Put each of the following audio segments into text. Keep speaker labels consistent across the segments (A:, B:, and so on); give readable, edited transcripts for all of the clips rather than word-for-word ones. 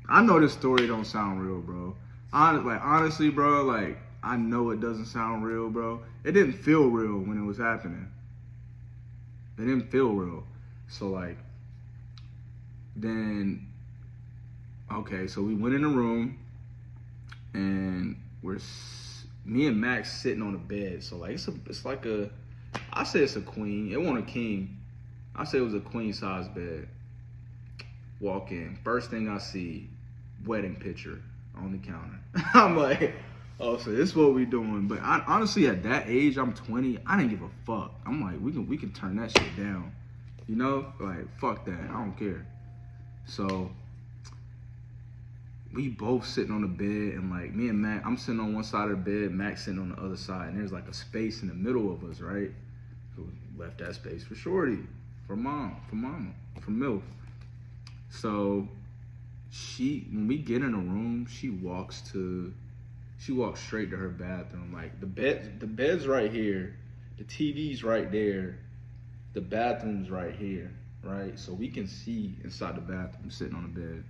A: I know this story don't sound real, bro. Honestly, bro, like, I know it doesn't sound real, bro. It didn't feel real when it was happening. It didn't feel real. So, like, then, okay, so we went in the room, and me and Max sitting on the bed. So, like, it's like a, I say it's a queen. It wasn't a king. I say it was a queen size bed. Walk in. First thing I see, wedding picture on the counter. I'm like, oh, so this is what we doing. But honestly, at that age, I'm 20. I didn't give a fuck. I'm like, we can turn that shit down. You know, like, fuck that. I don't care. So we both sitting on the bed, and like me and Mac, I'm sitting on one side of the bed, Mac sitting on the other side, and there's like a space in the middle of us, right? So we left that space for Shorty, for mama, for MILF. So when we get in a room, she walks straight to her bathroom. Like the bed's right here, the TV's right there, the bathroom's right here, right? So we can see inside the bathroom sitting on the bed.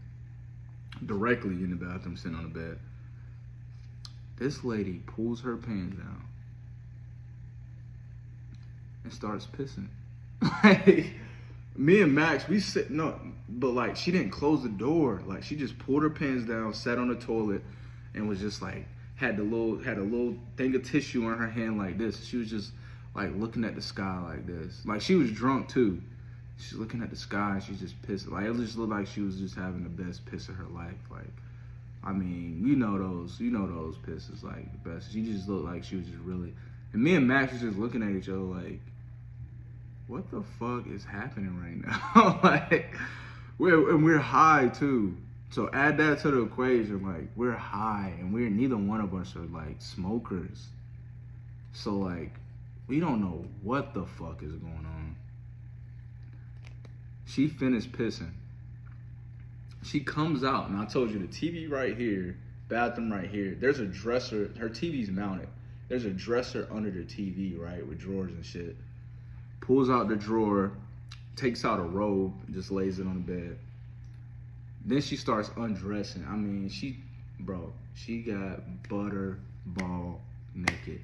A: Directly in the bathroom sitting on the bed. This lady pulls her pants down and starts pissing. Like, me and Max, we sitting up, but like she didn't close the door. Like she just pulled her pants down, sat on the toilet, and was just like had a little thing of tissue on her hand like this. She was just like looking at the sky like this. Like she was drunk too. She's looking at the sky and she's just pissed. Like it just looked like she was just having the best piss of her life. Like, I mean, you know those pisses, like the best. She just looked like she was just really. And me and Max was just looking at each other like, what the fuck is happening right now? Like, we're high too. So add that to the equation. Like we're high and neither one of us are like smokers. So like, we don't know what the fuck is going on. She finished pissing. She comes out, and I told you the TV right here, bathroom right here. There's a dresser. Her TV's mounted. There's a dresser under the TV, right, with drawers and shit. Pulls out the drawer, takes out a robe, and just lays it on the bed. Then she starts undressing. I mean, she got butterball naked.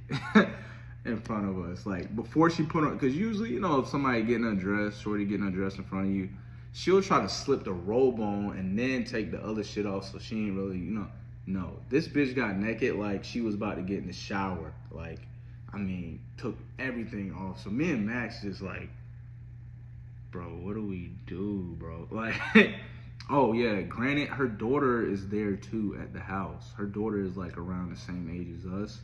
A: In front of us, like before she put on, because usually, you know, if somebody getting undressed, Shorty getting undressed in front of you, she'll try to slip the robe on and then take the other shit off, so she ain't really, you know. No, this bitch got naked like she was about to get in the shower. Like, I mean, took everything off. So me and Max just like, bro, what do we do, bro? Like, oh yeah, granted, her daughter is there too at the house. Her daughter is like around the same age as us.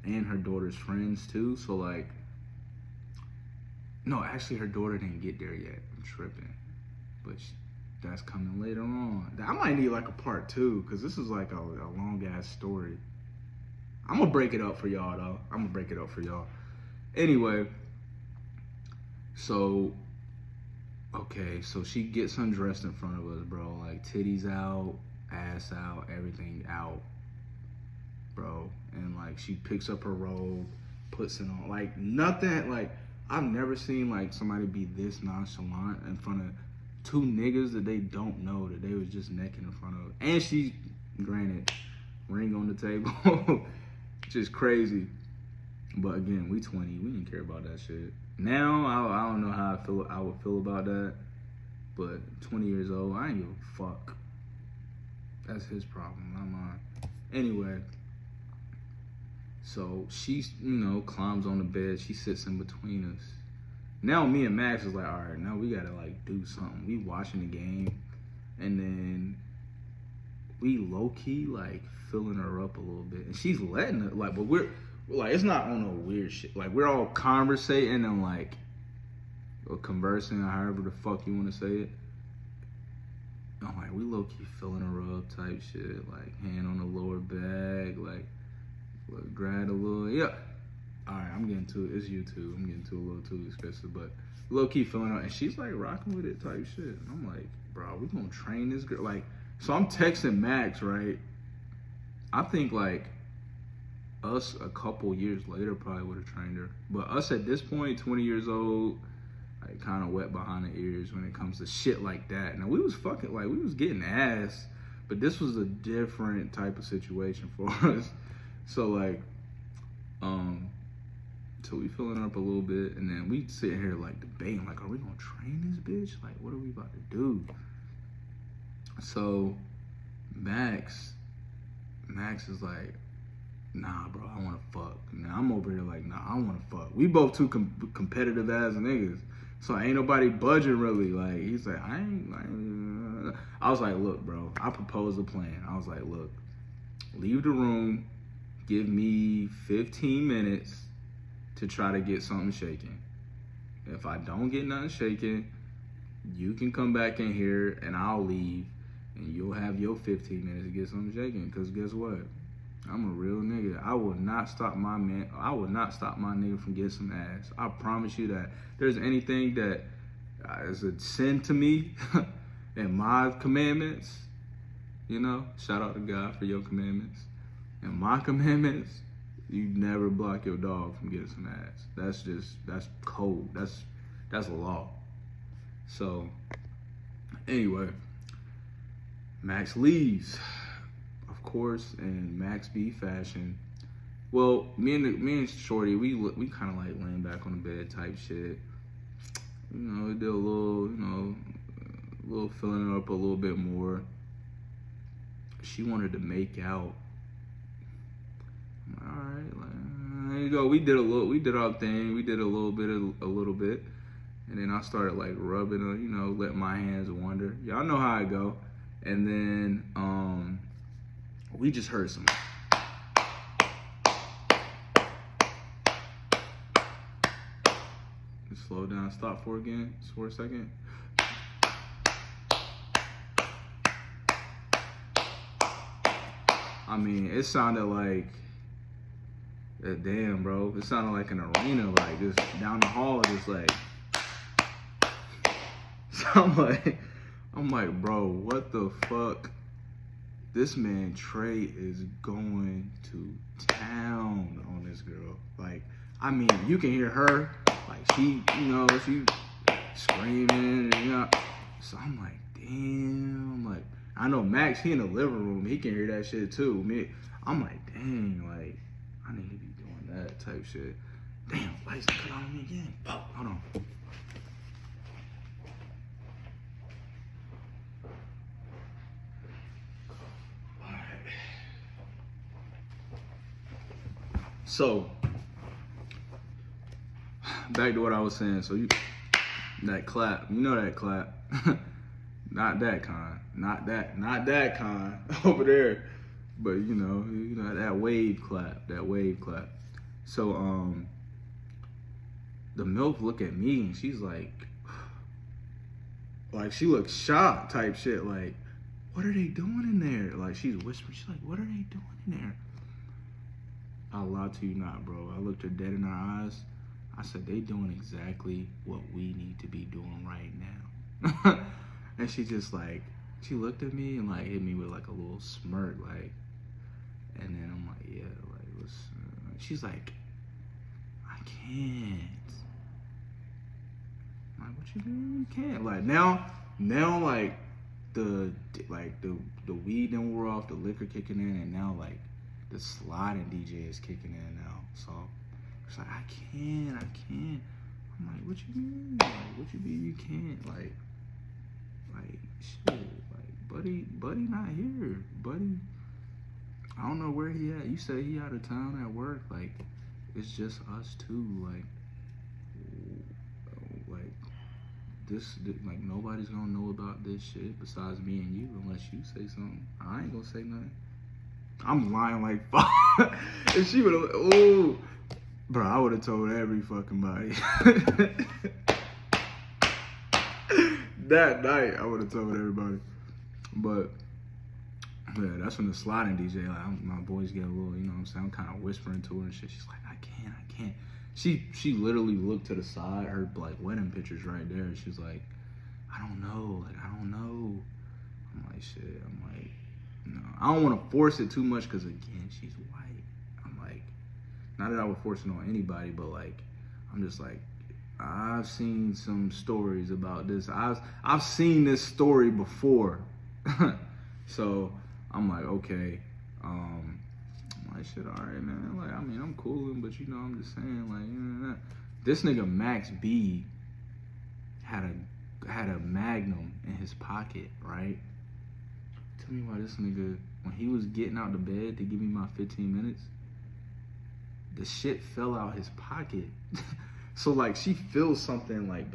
A: And her daughter's friends too, so like, no, actually her daughter didn't get there yet. I'm tripping, but that's coming later on. I might need like a part 2 because this is like a long ass story. I'm gonna break it up for y'all though. Anyway, so okay, so she gets undressed in front of us, bro. Like titties out, ass out, everything out, bro. And like she picks up her robe, puts it on. Like nothing, like I've never seen like somebody be this nonchalant in front of 2 niggas that they don't know, that they was just necking in front of. And she, granted, ring on the table, which is crazy. But again, we 20, we didn't care about that shit. Now I don't know how I would feel about that. But 20 years old, I ain't give a fuck. That's his problem, not mine. Anyway. So she, you know, climbs on the bed. She sits in between us. Now me and Max is like, all right, now we gotta like do something. We watching the game, and then we low key like filling her up a little bit, and she's letting it like, but we're like, it's not on no weird shit. Like we're all conversating and like or conversing, or however the fuck you want to say it. I'm like, we low key filling her up type shit, like hand on the lower back, like. Grab a little, yeah. All right, I'm getting to it. It's YouTube. I'm getting to a little too expensive, but low key feeling out, and she's like rocking with it type shit. And I'm like, bro, we gonna train this girl. Like, so I'm texting Max, right? I think like us a couple years later probably would have trained her, but us at this point, 20 years old, like kind of wet behind the ears when it comes to shit like that. Now we was fucking like we was getting ass. But this was a different type of situation for us. So like, so we filling up a little bit, and then we sitting here like debating, like, are we gonna train this bitch? Like, what are we about to do? So Max is like, nah, bro, I wanna fuck. Now I'm over here like, nah, I wanna fuck. We both too competitive ass niggas. So ain't nobody budging really. Like, he's like, I was like, look, bro, I proposed a plan. I was like, look, leave the room, give me 15 minutes to try to get something shaking. If I don't get nothing shaking, you can come back in here and I'll leave and you'll have your 15 minutes to get something shaking. Cause guess what? I'm a real nigga. I will not stop my nigga from getting some ass. I promise you that. If there's anything that is a sin to me and my commandments, you know, shout out to God for your commandments. And my commandments, you never block your dog from getting some ass. That's code. That's a law. So anyway, Max leaves, of course, in Max B fashion. Well, me and Shorty, we kind of like laying back on the bed type shit. You know, we did a little, a little filling it up a little bit more. She wanted to make out. All right, like, there you go. We did our thing. We did a little bit, and then I started like rubbing her, let my hands wander. Y'all know how I go. And then we just heard some. Slow down, stop for a second. I mean, it sounded like, damn, bro. It sounded like an arena, like just down the hall, just like. So I'm like, bro, what the fuck? This man Trey is going to town on this girl. Like, I mean, you can hear her, like she screaming, So I'm like, damn, like I know Max, he in the living room, he can hear that shit too. I'm like, dang, like I need to be doing that type shit. Damn, lights cut on me again. Oh, hold on. So, back to what I was saying. So that clap, that clap, not that kind over there, but that wave clap. So the MILF look at me and she's like she looks shocked type shit. Like, what are they doing in there? Like she's whispering. She's like, what are they doing in there? I'll lie to you not, bro. I looked her dead in her eyes. I said, they doing exactly what we need to be doing right now. And she just she looked at me and hit me with a little smirk, and then I'm like, yeah, let's, she's like, I can't. I'm like, what you mean you can't? Now the weed done wore off, the liquor kicking in, and now the sliding DJ is kicking in now. So it's like, I can't. I'm like, what you mean? What you mean you can't? Shit. Buddy not here. Buddy, I don't know where he at. You say he out of town at work. It's just us two. This nobody's gonna know about this shit besides me and you unless you say something. I ain't gonna say nothing. I'm lying like fuck. And she would've, ooh. Bro, I would've told every fucking body. That night, I would've told everybody. But, yeah, that's when the sliding DJ, my voice get a little, I'm kind of whispering to her and shit. She's like, I can't. She literally looked to the side, her, wedding pictures right there. She's like, I don't know. I'm like, shit. No, I don't want to force it too much because, again, she's white. I'm like, not that I would force it on anybody, but, I'm just like, I've seen some stories about this. I've seen this story before. So I'm like, okay. I'm like, shit, all right, man. Like, I mean, I'm cooling, but you know, I'm just saying, like, you know, this nigga Max B had a Magnum in his pocket, right? Tell me why this nigga, when he was getting out the bed to give me my 15 minutes, the shit fell out his pocket. So like she feels something like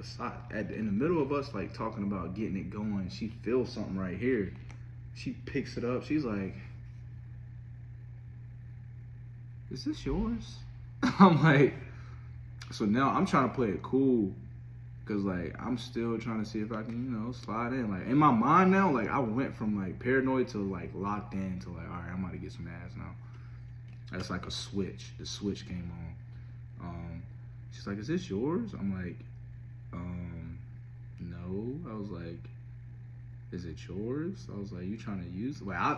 A: in the middle of us like talking about getting it going, she feels something right here. She picks it up. She's like, "Is this yours?" I'm like, so now I'm trying to play it cool, cause like I'm still trying to see if I can, you know, slide in. Like in my mind now, like I went from like paranoid to like locked in to like, all right, I'm about to get some ass now. That's like a switch. The switch came on. She's like, "Is this yours?" I'm like, no. I was like, "Is it yours?" I was like, "You trying to use it?" Like, I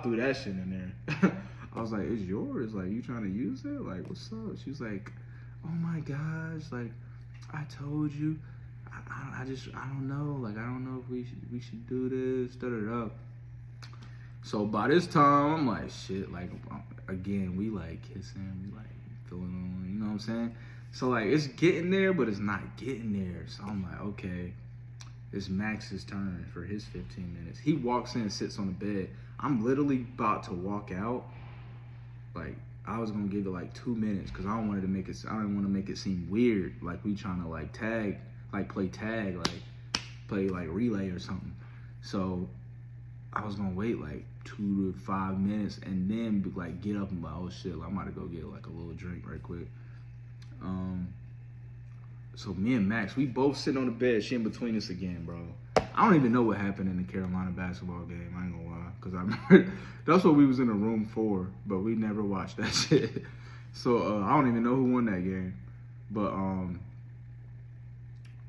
A: threw that shit in there. I was like, "It's yours. Like, you trying to use it? Like, what's up?" She was like, "Oh my gosh, like, I told you. I don't know. Like, I don't know if we should do this. Da da da." So by this time, I'm like, shit. Like, again, we like kissing, we like feeling on. You know what I'm saying? So like, it's getting there, but it's not getting there. So I'm like, okay, it's Max's turn for his 15 minutes. He walks in and sits on the bed. I'm literally about to walk out. Like, I was gonna give it like 2 minutes because I didn't want to make it seem weird. Like we trying to like tag, like play tag, like play like relay or something. So I was gonna wait like 2 to 5 minutes and then like get up and be like, oh shit, I'm about to go get like a little drink right quick. So me and Max, we both sitting on the bed, she in between us again, bro. I don't even know what happened in the Carolina basketball game, I ain't gonna lie. Cause I remember, that's what we was in the room for, but we never watched that shit. So I don't even know who won that game. But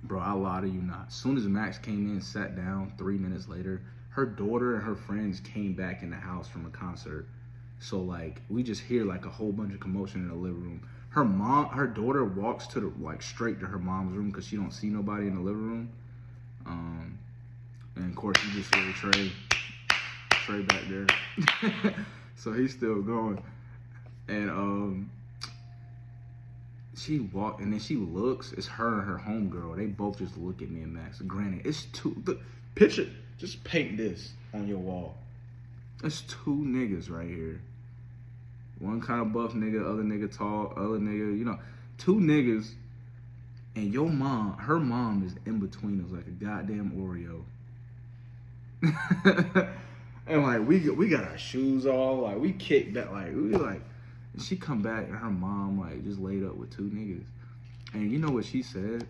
A: bro, I lie to you not. As soon as Max came in and sat down, 3 minutes later, her daughter and her friends came back in the house from a concert. So like we just hear like a whole bunch of commotion in the living room. Her daughter walks to the like straight to her mom's room because she don't see nobody in the living room. And of course you just hear Trey back there. So he's still going. And she walked and then she looks. It's her and her homegirl. They both just look at me and Max. Granted, it's two. The picture. Just paint this on your wall. It's two niggas right here. One kind of buff nigga, other nigga tall, other nigga, you know, two niggas. And your mom, her mom is in between us like a goddamn Oreo. And like we got our shoes off, like we kicked back, like we like. And she come back and her mom like just laid up with two niggas. And you know what she said?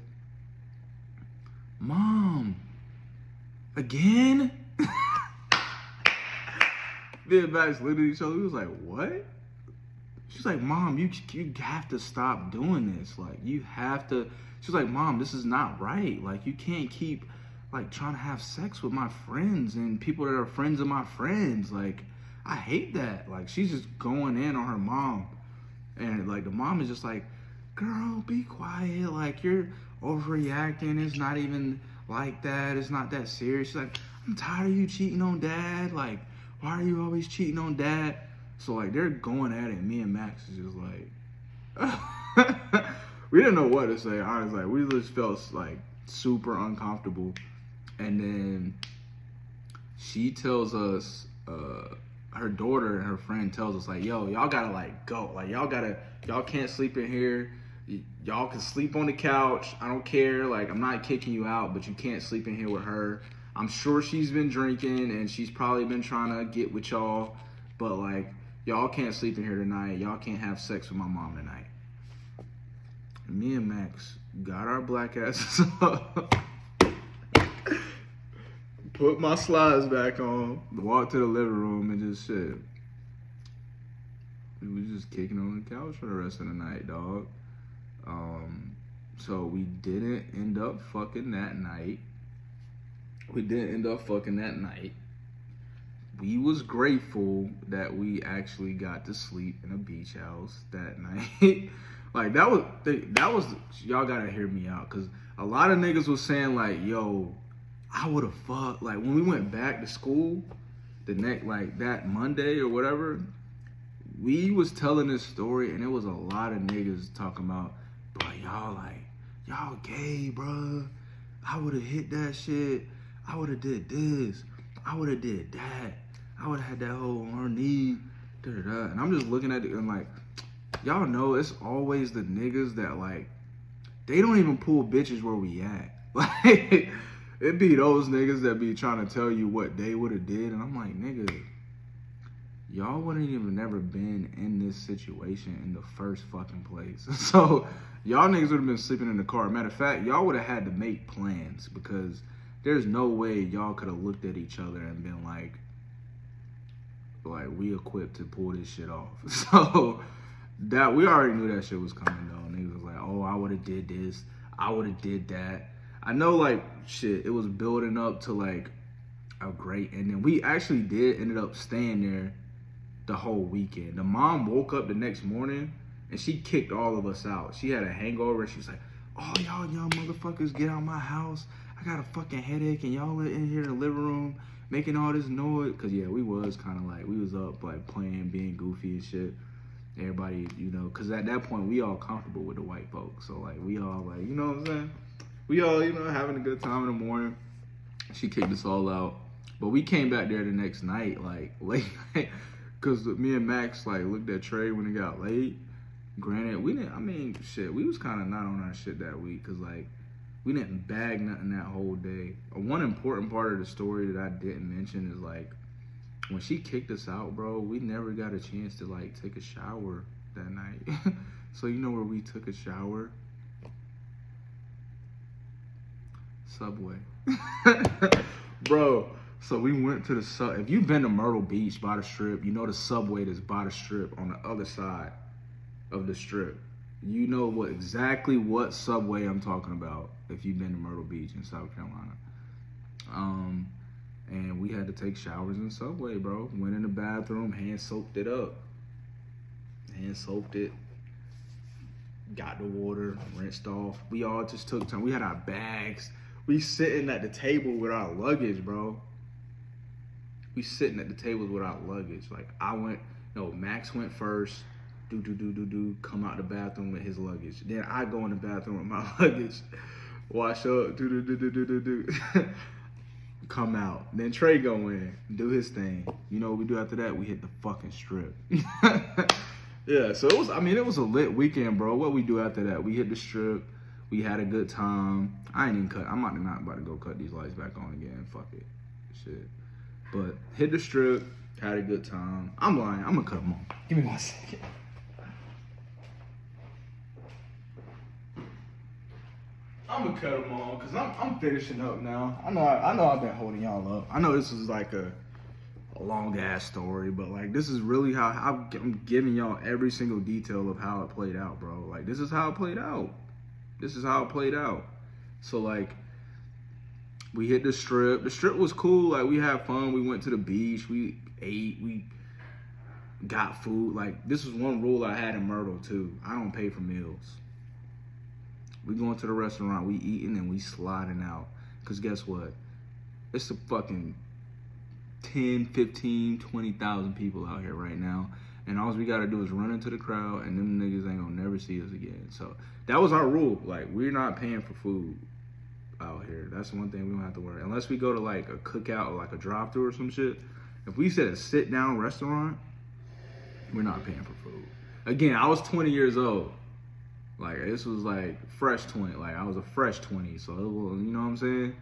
A: "Mom, again?" Me and Max looked at each other. We was like, "What?" She's like, "Mom, you have to stop doing this. Like, you have to." She's like, "Mom, this is not right. Like, you can't keep like trying to have sex with my friends and people that are friends of my friends. Like, I hate that." Like, she's just going in on her mom, and like the mom is just like, "Girl, be quiet. Like, you're overreacting. It's not even like that. It's not that serious." She's like, "I'm tired of you cheating on Dad. Like, why are you always cheating on Dad?" So like they're going at it. Me and Max is just like, we didn't know what to say. Honestly, like, we just felt like super uncomfortable. And then she tells us, her daughter and her friend tells us like, "Yo, y'all gotta like go. Like y'all can't sleep in here. Y'all can sleep on the couch. I don't care. Like, I'm not kicking you out, but you can't sleep in here with her. I'm sure she's been drinking and she's probably been trying to get with y'all, but like, y'all can't sleep in here tonight. Y'all can't have sex with my mom tonight." And me and Max got our black asses up, put my slides back on, walked to the living room, and just shit. We was just kicking on the couch for the rest of the night, dog. So we didn't end up fucking that night. We was grateful that we actually got to sleep in a beach house that night. Like that was y'all gotta hear me out, cause a lot of niggas was saying like, "Yo, I would have fucked." Like when we went back to school, the next, like that Monday or whatever, we was telling this story, and it was a lot of niggas talking about, bro, y'all gay, bro. I would have hit that shit. I would have did this. I would have did that. I would have had that whole on her knee. Da-da-da. And I'm just looking at it and like, y'all know it's always the niggas that like, they don't even pull bitches where we at. Like, it be those niggas that be trying to tell you what they would have did. And I'm like, nigga, y'all wouldn't even never been in this situation in the first fucking place. So y'all niggas would have been sleeping in the car. Matter of fact, y'all would have had to make plans because there's no way y'all could have looked at each other and been like we equipped to pull this shit off. So that we already knew that shit was coming though. Niggas was like, oh, I would have did this. I would have did that. I know like shit, it was building up to like a great ending. We actually ended up staying there the whole weekend. The mom woke up the next morning and she kicked all of us out. She had a hangover and she was like, oh, y'all young motherfuckers get out of my house. I got a fucking headache and y'all in here in the living room making all this noise. Cause yeah, we was kind of like, we was up like playing, being goofy and shit. Everybody, you know, cause at that point we all comfortable with the white folks. So like we all like, you know what I'm saying? We all, you know, having a good time in the morning. She kicked us all out. But we came back there the next night, like late night. Cause me and Max like looked at Trey when it got late. Granted, we was kind of not on our shit that week. Cause like, we didn't bag nothing that whole day. One important part of the story that I didn't mention is like, when she kicked us out, bro, we never got a chance to like take a shower that night. So you know where we took a shower? Subway. Bro, so we went to the if you've been to Myrtle Beach by the Strip, you know the Subway that's by the Strip on the other side of the Strip. You know exactly what Subway I'm talking about if you've been to Myrtle Beach in South Carolina. And we had to take showers in Subway, bro. Went in the bathroom, hand soaked it up. Hand soaked it. Got the water, rinsed off. We all just took time. We had our bags. We sitting at the table with our luggage, bro. We sitting at the table with our luggage. Like Max went first. Come out the bathroom with his luggage. Then I go in the bathroom with my luggage. Wash up. Come out. Then Trey go in, do his thing. You know what we do after that? We hit the fucking Strip. Yeah, so it was a lit weekend, bro. What we do after that? We hit the Strip. We had a good time. I'm not about to go cut these lights back on again. Fuck it. Shit. But hit the Strip, had a good time. I'm lying. I'm gonna cut them on. Give me 1 second. I'm gonna cut them on because I'm finishing up now. I know I've been holding y'all up. I know this is like a long ass story, but like this is really how I'm giving y'all every single detail of how it played out, bro. Like this is how it played out. So like we hit the Strip. The Strip was cool. Like we had fun. We went to the beach. We ate. We got food. Like this was one rule I had in Myrtle too. I don't pay for meals. We going to the restaurant, we eating and we sliding out. Cause guess what? It's a fucking 10, 15, 20,000 people out here right now. And all we gotta do is run into the crowd and them niggas ain't gonna never see us again. So that was our rule. Like we're not paying for food out here. That's one thing we don't have to worry. Unless we go to like a cookout or like a drive-thru or some shit. If we said a sit down restaurant, we're not paying for food. Again, I was 20 years old. Like, this was like fresh 20. Like, I was a fresh 20. So, it was, you know what I'm saying?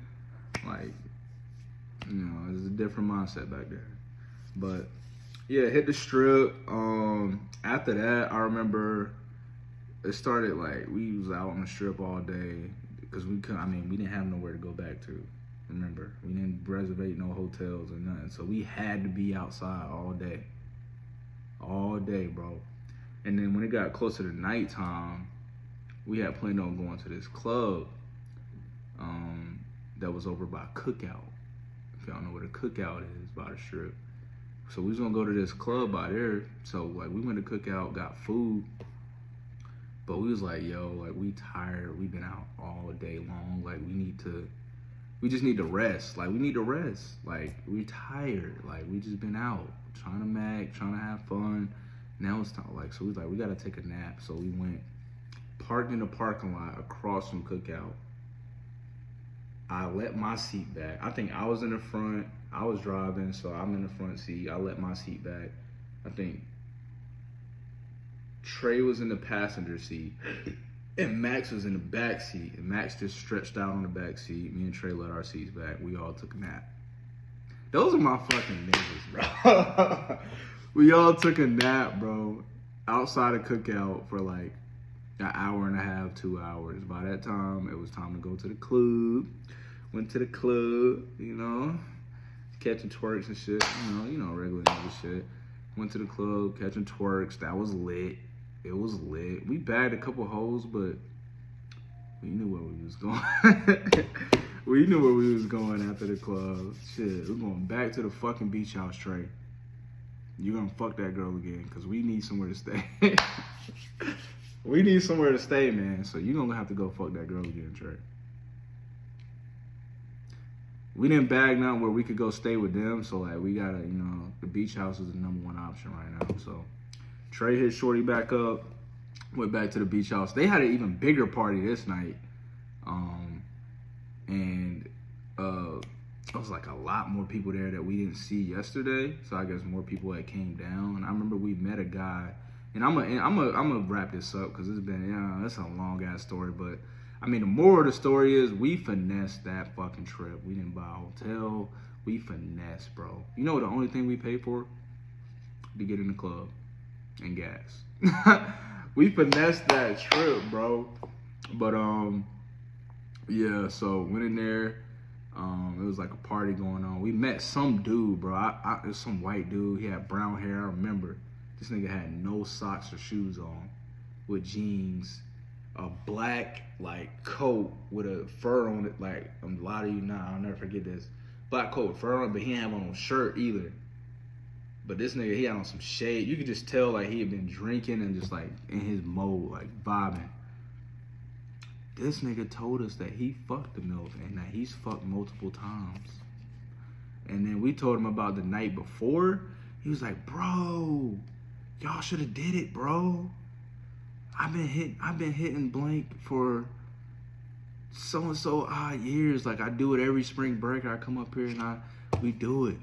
A: Like, you know, it was a different mindset back there. But, yeah, hit the Strip. After that, I remember it started like, we was out on the Strip all day. Because we didn't have nowhere to go back to. Remember, we didn't reserve no hotels or nothing. So, we had to be outside all day. All day, bro. And then when it got closer to nighttime, we had planned on going to this club that was over by Cookout. If y'all know what a Cookout is, by the Strip. So we was gonna go to this club by there. So like we went to Cookout, got food. But we was like, yo, like we tired. We been out all day long. Like we need to We just need to rest. Like, we need to rest. Like, we tired. Like, we just been out trying to mag, trying to have fun. Now it's time. Like, so we like, we got to take a nap. So we went, parked in the parking lot across from Cookout. I let my seat back. I think I was in the front. I was driving, so I'm in the front seat. I let my seat back. I think Trey was in the passenger seat. And Max was in the back seat, and Max just stretched out on the back seat. Me and Trey let our seats back. We all took a nap. Those are my fucking niggas, bro. We all took a nap, bro, outside of Cookout for like an hour and a half, 2 hours. By that time, it was time to go to the club. Went to the club, you know, catching twerks and shit. You know, regular nigga shit. Went to the club, catching twerks. That was lit. It was lit. We bagged a couple hoes, but we knew where we was going. We knew where we was going after the club. Shit, we're going back to the fucking beach house, Trey. You're gonna fuck that girl again, because we need somewhere to stay. We need somewhere to stay, man. So you're gonna have to go fuck that girl again, Trey. We didn't bag nothing where we could go stay with them, so like we gotta, you know, the beach house is the #1 option right now, so. Trey hit Shorty back up, went back to the beach house. They had an even bigger party this night. And it was like a lot more people there that we didn't see yesterday. So I guess more people that came down. And I remember we met a guy, and I'm gonna wrap this up because it's been, that's a long ass story. But I mean, the moral of the story is we finessed that fucking trip. We didn't buy a hotel. We finessed, bro. You know the only thing we paid for? To get in the club. And gas. We finessed that trip, bro. But yeah, so went in there. It was like a party going on. We met some dude, bro. It was some white dude. He had brown hair. I remember this nigga had no socks or shoes on, with jeans, a black like coat with a fur on it. Like a lot of you now, I'll never forget this. Black coat with fur on it, but he didn't have on no shirt either. But this nigga, he had on some shade. You could just tell like he had been drinking and just like in his mode, like vibing. This nigga told us that he fucked the MILF and that he's fucked multiple times. And then we told him about the night before. He was like, bro, y'all should have did it, bro. I've been hitting blank for so odd years. Like I do it every spring break. I come up here and we do it.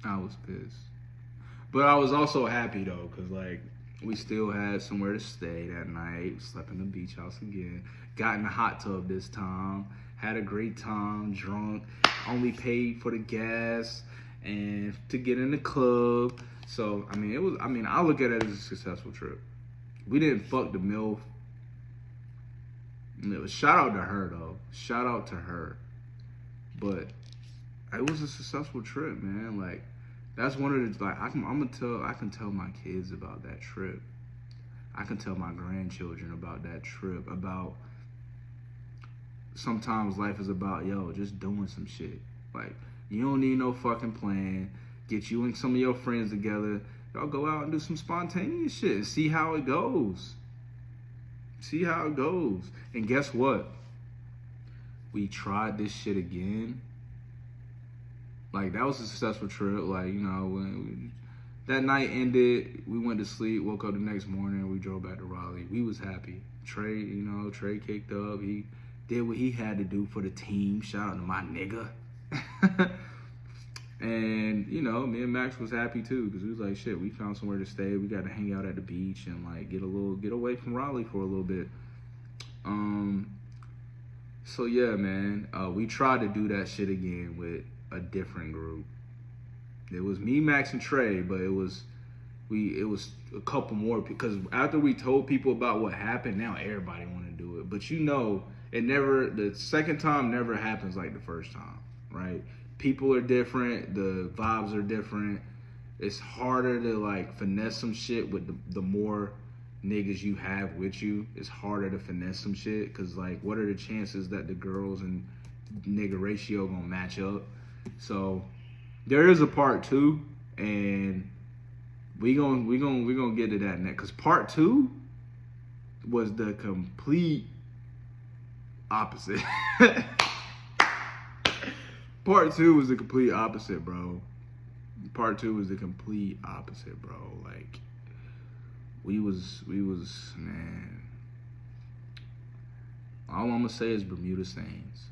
A: I was pissed. But I was also happy though, because like we still had somewhere to stay that night. Slept in the beach house again. Got in the hot tub this time. Had a great time, drunk. Only paid for the gas and to get in the club. So I mean I look at it as a successful trip. We didn't fuck the MILF. Shout out to her though. Shout out to her. But it was a successful trip, man. Like that's one of the, like I can tell my kids about that trip. I can tell my grandchildren about that trip. About sometimes life is about just doing some shit. Like you don't need no fucking plan. Get you and some of your friends together. Y'all go out and do some spontaneous shit and see how it goes. See how it goes. And guess what? We tried this shit again. Like, that was a successful trip. Like, when that night ended, we went to sleep, woke up the next morning, and we drove back to Raleigh. We was happy. Trey kicked up. He did what he had to do for the team. Shout out to my nigga. And, me and Max was happy, too, because we was like, shit, we found somewhere to stay. We got to hang out at the beach and, like, get away from Raleigh for a little bit. So, yeah, man, we tried to do that shit again with a different group. It was me, Max, and Trey, but it was a couple more, because after we told people about what happened, now everybody want to do it. But the second time never happens like the first time, right? People are different, the vibes are different. It's harder to like finesse some shit with the more niggas you have with you. It's harder to finesse some shit, because like what are the chances that the girls and nigga ratio gonna match up? So there is a part 2, and we gonna get to that next. Cause part 2, was the complete opposite. Part 2 was the complete opposite, bro. Part 2 was the complete opposite, bro. Like, we was, man. All I'm gonna say is Bermuda Saints.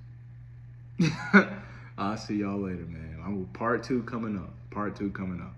A: I'll see y'all later, man. Part 2 coming up. Part 2 coming up.